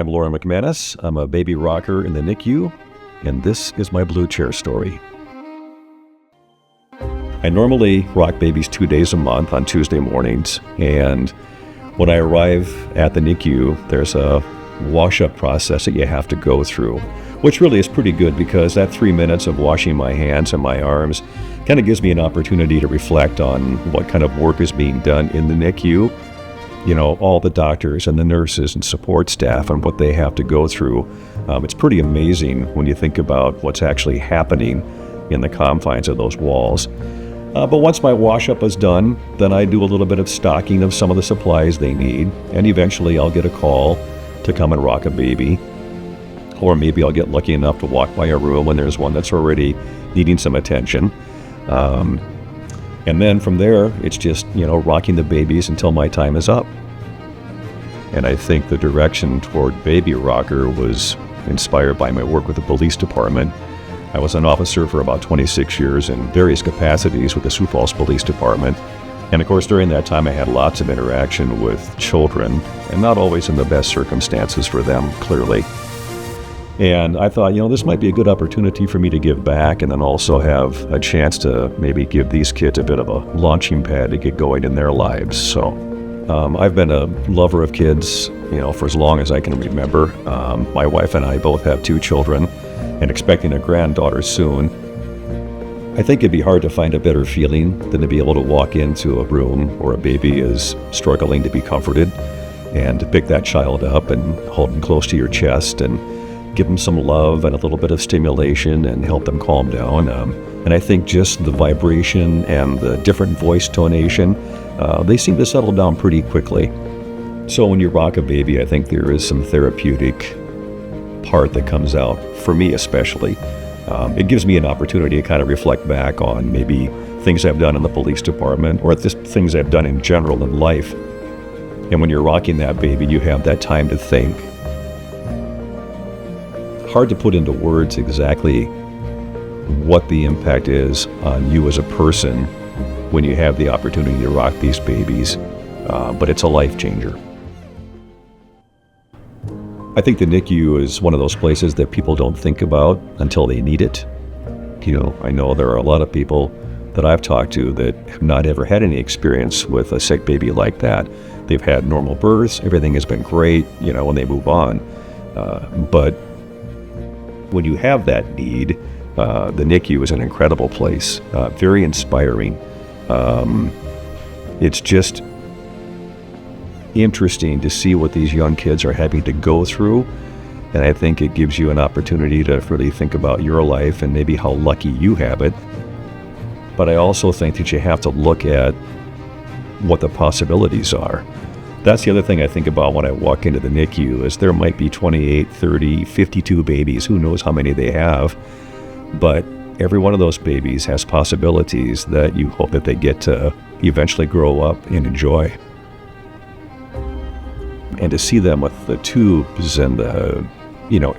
I'm Laura McManus. I'm a baby rocker in the NICU, and this is my blue chair story. I normally rock babies 2 days a month on Tuesday mornings, and when I arrive at the NICU, there's a wash-up process that you have to go through, which really is pretty good because that 3 minutes of washing my hands and my arms kind of gives me an opportunity to reflect on what kind of work is being done in the NICU. You know, all the doctors and the nurses and support staff and what they have to go through. It's pretty amazing when you think about what's actually happening in the confines of those walls. But once my wash-up is done, then I do a little bit of stocking of some of the supplies they need, and eventually I'll get a call to come and rock a baby. Or maybe I'll get lucky enough to walk by a room when there's one that's already needing some attention. And then from there, it's just, rocking the babies until my time is up. And I think the direction toward baby rocker was inspired by my work with the police department. I was an officer for about 26 years in various capacities with the Sioux Police Department. And of course, during that time, I had lots of interaction with children, and not always in the best circumstances for them, clearly. And I thought, this might be a good opportunity for me to give back and then also have a chance to maybe give these kids a bit of a launching pad to get going in their lives. So I've been a lover of kids, for as long as I can remember. My wife and I both have 2 children and expecting a granddaughter soon. I think it'd be hard to find a better feeling than to be able to walk into a room where a baby is struggling to be comforted and to pick that child up and hold them close to your chest and give them some love and a little bit of stimulation and help them calm down. And I think just the vibration and the different voice tonation, they seem to settle down pretty quickly. So when you rock a baby, I think there is some therapeutic part that comes out, for me especially. It gives me an opportunity to kind of reflect back on maybe things I've done in the police department or just things I've done in general in life. And when you're rocking that baby, you have that time to think. Hard to put into words exactly what the impact is on you as a person when you have the opportunity to rock these babies, but it's a life changer. I think the NICU is one of those places that people don't think about until they need it. I know there are a lot of people that I've talked to that have not ever had any experience with a sick baby like that. They've had normal births, everything has been great, and they move on. But when you have that need, the NICU is an incredible place, very inspiring. It's just interesting to see what these young kids are having to go through, and I think it gives you an opportunity to really think about your life and maybe how lucky you have it. But I also think that you have to look at what the possibilities are. That's the other thing I think about when I walk into the NICU is there might be 28, 30, 52 babies, who knows how many they have, but every one of those babies has possibilities that you hope that they get to eventually grow up and enjoy. And to see them with the tubes and the,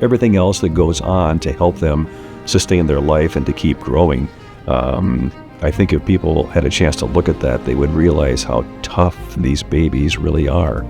everything else that goes on to help them sustain their life and to keep growing, I think if people had a chance to look at that, they would realize how tough these babies really are.